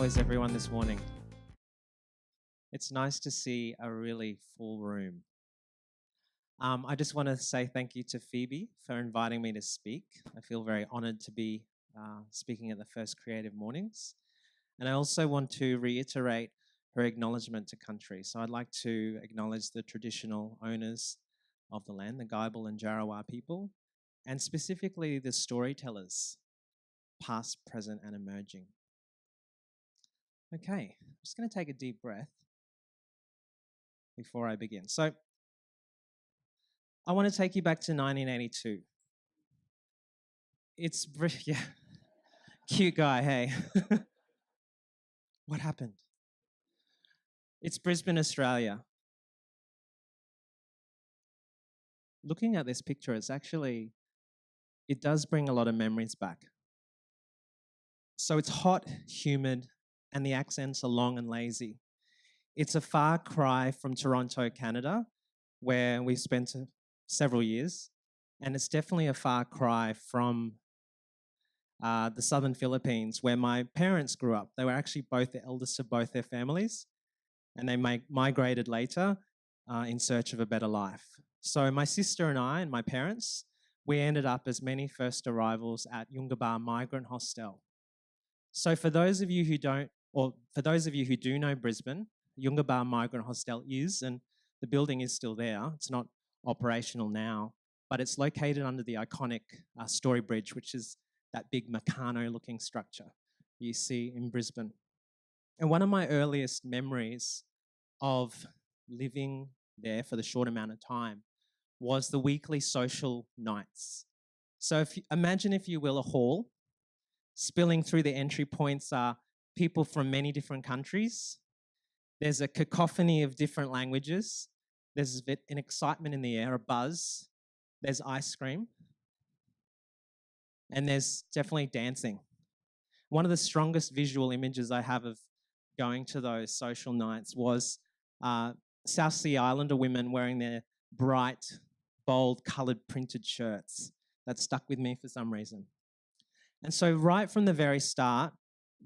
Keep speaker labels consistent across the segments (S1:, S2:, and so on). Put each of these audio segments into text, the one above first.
S1: How is everyone this morning? It's nice to see a really full room. I just want to say thank you to Phoebe for inviting me to speak. I feel very honored to be speaking at the first Creative Mornings. And I also want to reiterate her acknowledgement to country. So I'd like to acknowledge the traditional owners of the land, the Gaibil and Jarowair people, and specifically the storytellers, past, present, and emerging. Okay, I'm just going to take a deep breath before I begin. So I want to take you back to 1982. Yeah, cute guy, hey. What happened? It's Brisbane, Australia. Looking at this picture, it does bring a lot of memories back. So it's hot, humid, and the accents are long and lazy. It's a far cry from Toronto, Canada, where we've spent several years, and it's definitely a far cry from the southern Philippines, where my parents grew up. They were actually both the eldest of both their families, and they migrated later in search of a better life. So my sister and I and my parents, we ended up as many first arrivals at Yungabar Migrant Hostel. So for those of you who do know Brisbane, Yungabar Migrant Hostel is, and the building is still there. It's not operational now, but it's located under the iconic Story Bridge, which is that big Meccano-looking structure you see in Brisbane. And one of my earliest memories of living there for the short amount of time was the weekly social nights. So imagine, if you will, a hall. Spilling through the entry points are people from many different countries. There's a cacophony of different languages. There's an excitement in the air, a buzz. There's ice cream. And there's definitely dancing. One of the strongest visual images I have of going to those social nights was South Sea Islander women wearing their bright, bold, coloured printed shirts. That stuck with me for some reason. And so right from the very start,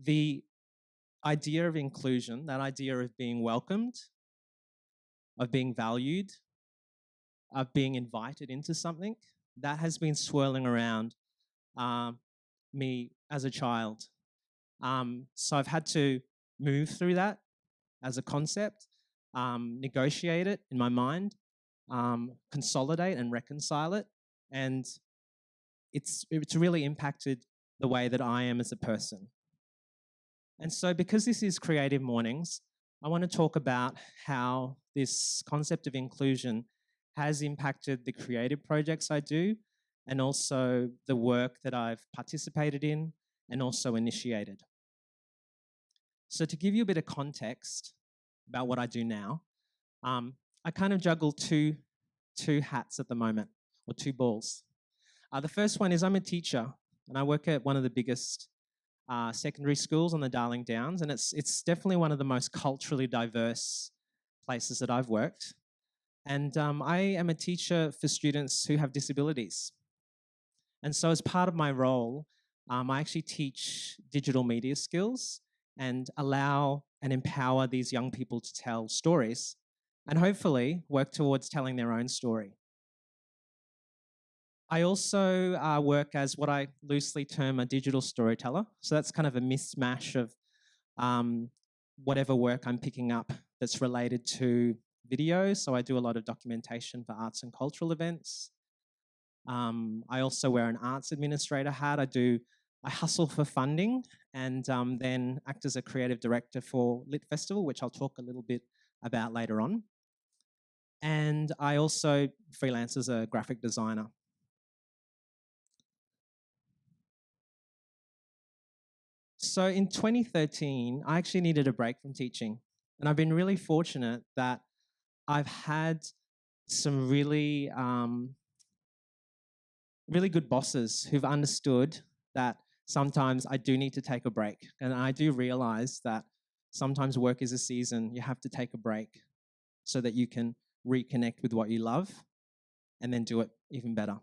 S1: the idea of inclusion, that idea of being welcomed, of being valued, of being invited into something, that has been swirling around me as a child. So I've had to move through that as a concept, negotiate it in my mind, consolidate and reconcile it, and it's really impacted the way that I am as a person. And so because this is Creative Mornings, I want to talk about how this concept of inclusion has impacted the creative projects I do, and also the work that I've participated in and also initiated. So to give you a bit of context about what I do now, I kind of juggle two hats at the moment, or two balls. The first one is I'm a teacher, and I work at one of the biggest secondary schools on the Darling Downs, and it's definitely one of the most culturally diverse places that I've worked. And I am a teacher for students who have disabilities. And so as part of my role, I actually teach digital media skills and allow and empower these young people to tell stories and hopefully work towards telling their own story. I also work as what I loosely term a digital storyteller. So that's kind of a mismatch of whatever work I'm picking up that's related to video. So I do a lot of documentation for arts and cultural events. I also wear an arts administrator hat. I hustle for funding and then act as a creative director for Lit Festival, which I'll talk a little bit about later on. And I also freelance as a graphic designer. So in 2013, I actually needed a break from teaching. And I've been really fortunate that I've had some really good bosses who've understood that sometimes I do need to take a break. And I do realize that sometimes work is a season. You have to take a break so that you can reconnect with what you love and then do it even better.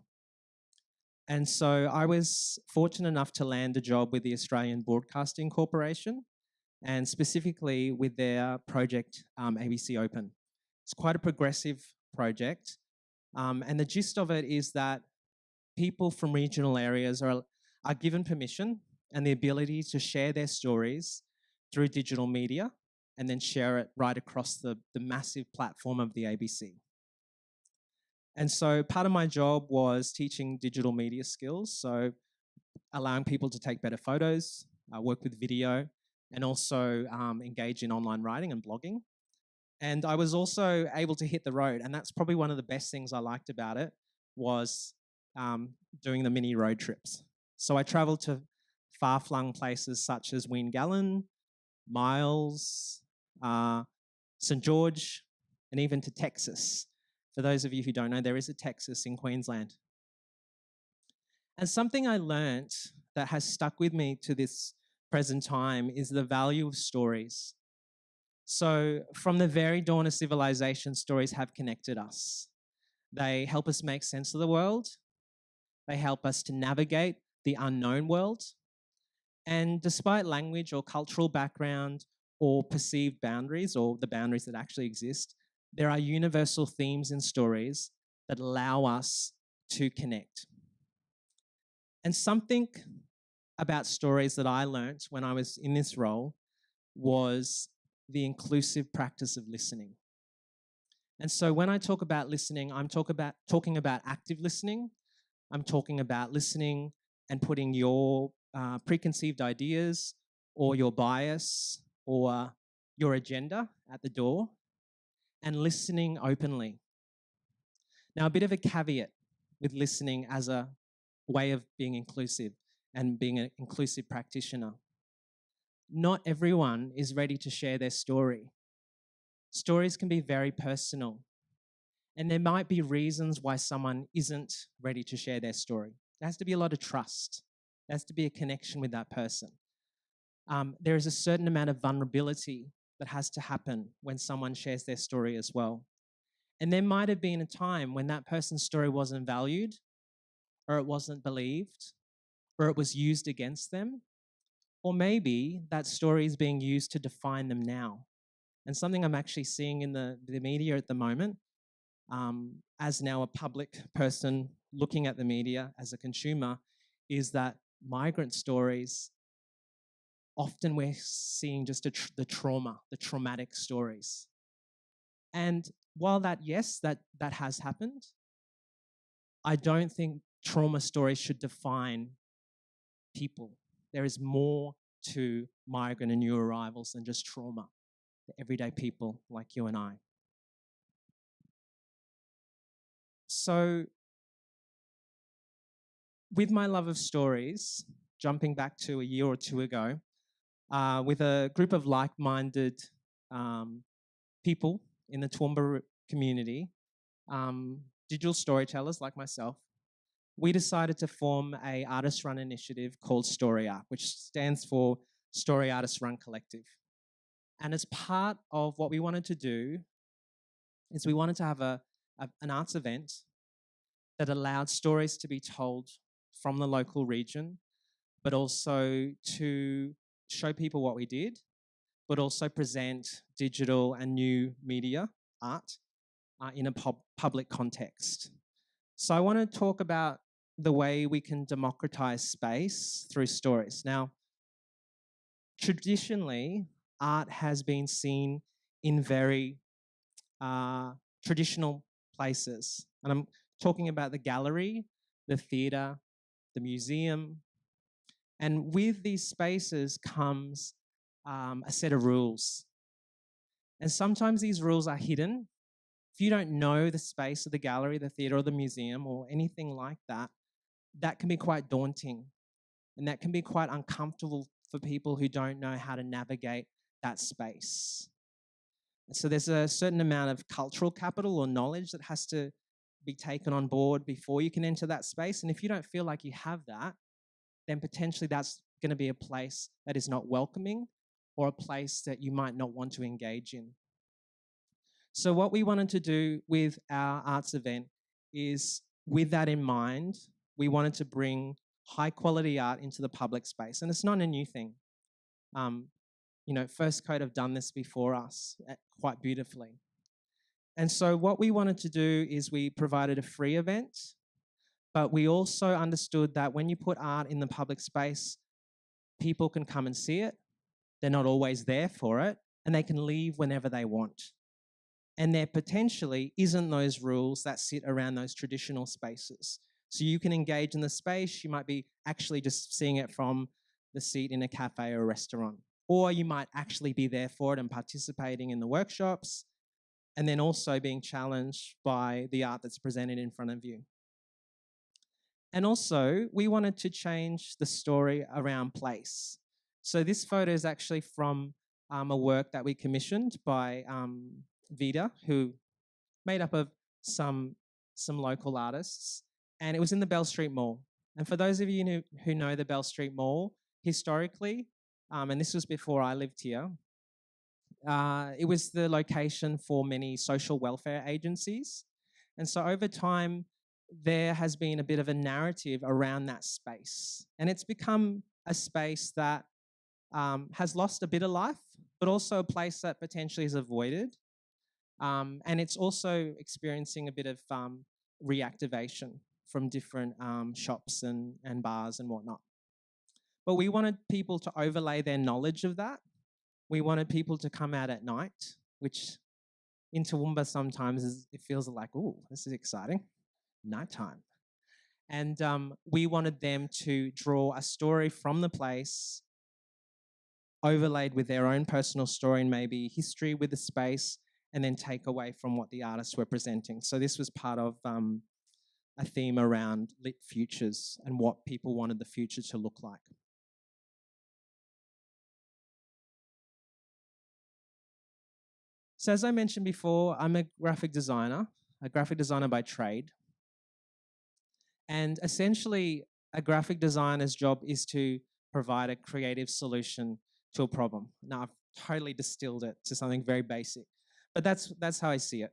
S1: And so I was fortunate enough to land a job with the Australian Broadcasting Corporation. and specifically with their project ABC Open. It's quite a progressive project, and the gist of it is that people from regional areas are given permission and the ability to share their stories through digital media and then share it right across the massive platform of the ABC. And so part of my job was teaching digital media skills, so allowing people to take better photos, work with video, and also engage in online writing and blogging. And I was also able to hit the road, and that's probably one of the best things I liked about it was doing the mini road trips. So I traveled to far-flung places such as Weengallen, Miles, St. George, and even to Texas. For those of you who don't know, there is a Texas in Queensland. And something I learned that has stuck with me to this present time is the value of stories. So from the very dawn of civilization, stories have connected us. They help us make sense of the world. They help us to navigate the unknown world. And despite language or cultural background or perceived boundaries or the boundaries that actually exist, there are universal themes in stories that allow us to connect. And something about stories that I learnt when I was in this role was the inclusive practice of listening. And so when I talk about listening, I'm talking about active listening. I'm talking about listening and putting your preconceived ideas or your bias or your agenda at the door and listening openly. Now, a bit of a caveat with listening as a way of being inclusive and being an inclusive practitioner. Not everyone is ready to share their story. Stories can be very personal, and there might be reasons why someone isn't ready to share their story. There has to be a lot of trust. There has to be a connection with that person. There is a certain amount of vulnerability that has to happen when someone shares their story as well. And there might have been a time when that person's story wasn't valued, or it wasn't believed, or it was used against them, or maybe that story is being used to define them now. And something I'm actually seeing in the media at the moment, as now a public person looking at the media as a consumer, is that migrant stories, often we're seeing just the traumatic stories. And while yes, that has happened, I don't think trauma stories should define people. There is more to migrant and new arrivals than just trauma. The everyday people like you and I. So, with my love of stories, jumping back to a year or two ago, with a group of like-minded people in the Toowoomba community, digital storytellers like myself, we decided to form a artist-run initiative called Story Art, which stands for Story Artists Run Collective. And as part of what we wanted to do is we wanted to have an arts event that allowed stories to be told from the local region, but also to show people what we did, but also present digital and new media art in a public context. So I want to talk about the way we can democratize space through stories. Now, traditionally, art has been seen in very traditional places. And I'm talking about the gallery, the theatre, the museum. And with these spaces comes a set of rules. And sometimes these rules are hidden. If you don't know the space of the gallery, the theatre, or the museum, or anything like that, that can be quite daunting. And that can be quite uncomfortable for people who don't know how to navigate that space. So there's a certain amount of cultural capital or knowledge that has to be taken on board before you can enter that space. And if you don't feel like you have that, then potentially that's going to be a place that is not welcoming or a place that you might not want to engage in. So what we wanted to do with our arts event is, with that in mind, we wanted to bring high quality art into the public space. And it's not a new thing. First Coat have done this before us quite beautifully. And so what we wanted to do is we provided a free event, but we also understood that when you put art in the public space, people can come and see it. They're not always there for it, and they can leave whenever they want. And there potentially isn't those rules that sit around those traditional spaces. So you can engage in the space. You might be actually just seeing it from the seat in a cafe or a restaurant. Or you might actually be there for it and participating in the workshops, and then also being challenged by the art that's presented in front of you. And also, we wanted to change the story around place. So this photo is actually from a work that we commissioned by Vida, who made up of some local artists, and it was in the Bell Street Mall. And for those of you who know the Bell Street Mall, historically, and this was before I lived here, it was the location for many social welfare agencies. And so over time, there has been a bit of a narrative around that space. And it's become a space that has lost a bit of life, but also a place that potentially is avoided. And it's also experiencing a bit of reactivation from different shops and bars and whatnot. But we wanted people to overlay their knowledge of that. We wanted people to come out at night, which in Toowoomba sometimes it feels like, oh, this is exciting, nighttime. And we wanted them to draw a story from the place, overlaid with their own personal story and maybe history with the space, and then take away from what the artists were presenting. So this was part of a theme around lit futures and what people wanted the future to look like. So as I mentioned before, I'm a graphic designer by trade. And essentially, a graphic designer's job is to provide a creative solution to a problem. Now, I've totally distilled it to something very basic, but that's how I see it.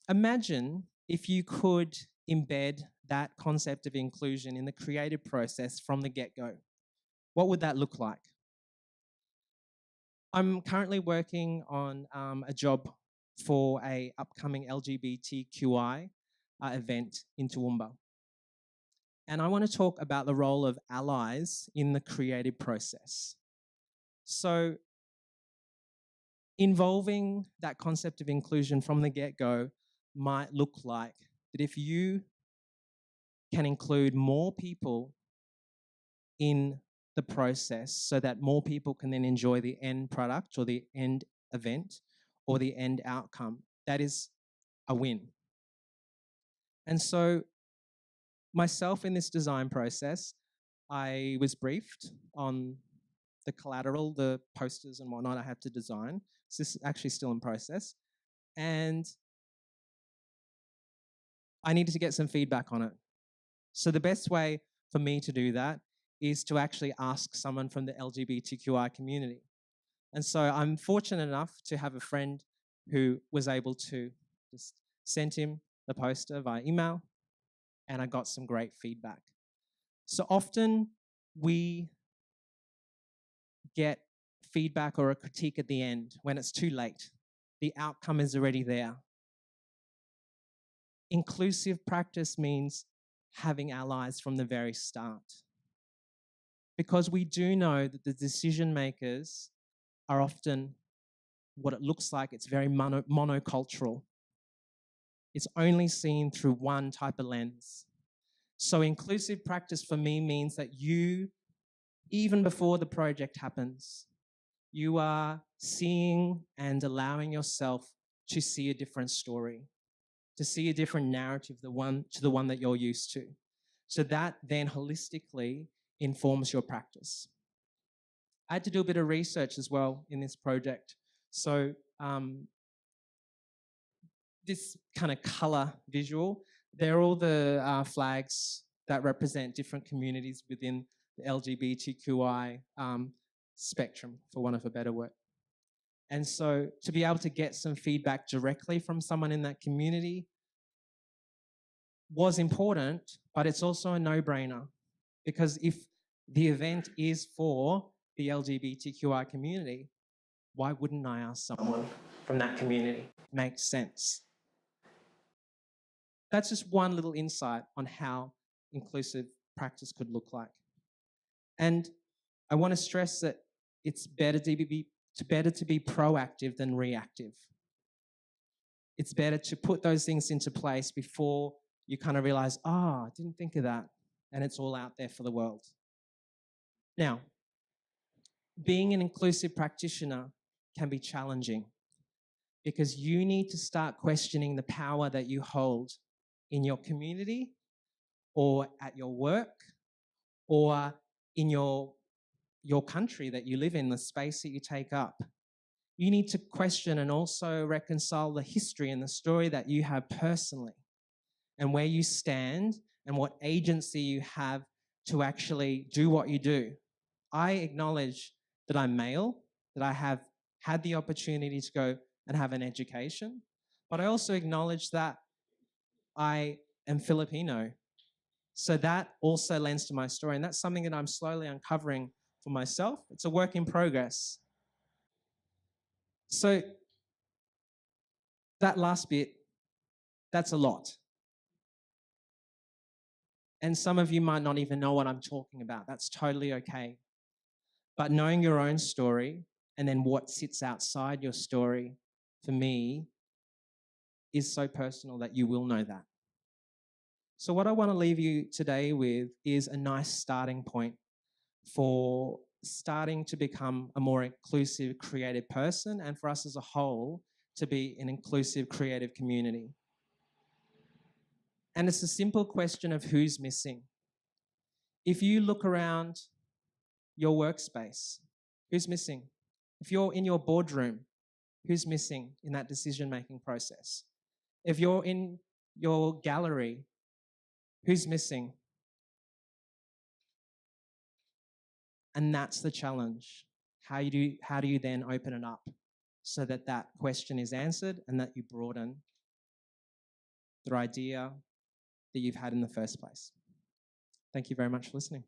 S1: Imagine if you could embed that concept of inclusion in the creative process from the get-go. What would that look like? I'm currently working on a job for an upcoming LGBTQI event in Toowoomba. And I want to talk about the role of allies in the creative process. So involving that concept of inclusion from the get-go might look like that if you can include more people in the process so that more people can then enjoy the end product or the end event or the end outcome, that is a win. And so myself in this design process, I was briefed on the collateral, the posters and whatnot I had to design. So this is actually still in process. And I needed to get some feedback on it. So the best way for me to do that is to actually ask someone from the LGBTQI community. And so I'm fortunate enough to have a friend who was able to just send him the poster via email, and I got some great feedback. So often we get feedback or a critique at the end when it's too late. The outcome is already there. Inclusive practice means having allies from the very start. Because we do know that the decision makers are often what it looks like. It's very monocultural. It's only seen through one type of lens. So inclusive practice for me means that you, even before the project happens, you are seeing and allowing yourself to see a different story, to see a different narrative, the one that you're used to. So that then holistically informs your practice. I had to do a bit of research as well in this project. So this kind of color visual, they're all the flags that represent different communities within the LGBTQI spectrum, for want of a better word. And so to be able to get some feedback directly from someone in that community was important, but it's also a no-brainer, because if the event is for the LGBTQI community, why wouldn't I ask someone from that community? Makes sense. That's just one little insight on how inclusive practice could look like. And I want to stress that it's better to be proactive than reactive. It's better to put those things into place before you kind of realize, I didn't think of that, and it's all out there for the world. Now, being an inclusive practitioner can be challenging because you need to start questioning the power that you hold in your community or at your work or in your country that you live in, the space that you take up. You need to question and also reconcile the history and the story that you have personally and where you stand and what agency you have to actually do what you do. I acknowledge that I'm male, that I have had the opportunity to go and have an education, but I also acknowledge that I am Filipino. So that also lends to my story, and that's something that I'm slowly uncovering for myself. It's a work in progress. So that last bit, that's a lot. And some of you might not even know what I'm talking about. That's totally okay. But knowing your own story and then what sits outside your story, for me, is so personal that you will know that. So what I want to leave you today with is a nice starting point for starting to become a more inclusive, creative person, and for us as a whole to be an inclusive, creative community. And it's a simple question of who's missing. If you look around your workspace, who's missing? If you're in your boardroom, who's missing in that decision-making process? If you're in your gallery, who's missing? And that's the challenge. How do you then open it up so that that question is answered and that you broaden the idea that you've had in the first place? Thank you very much for listening.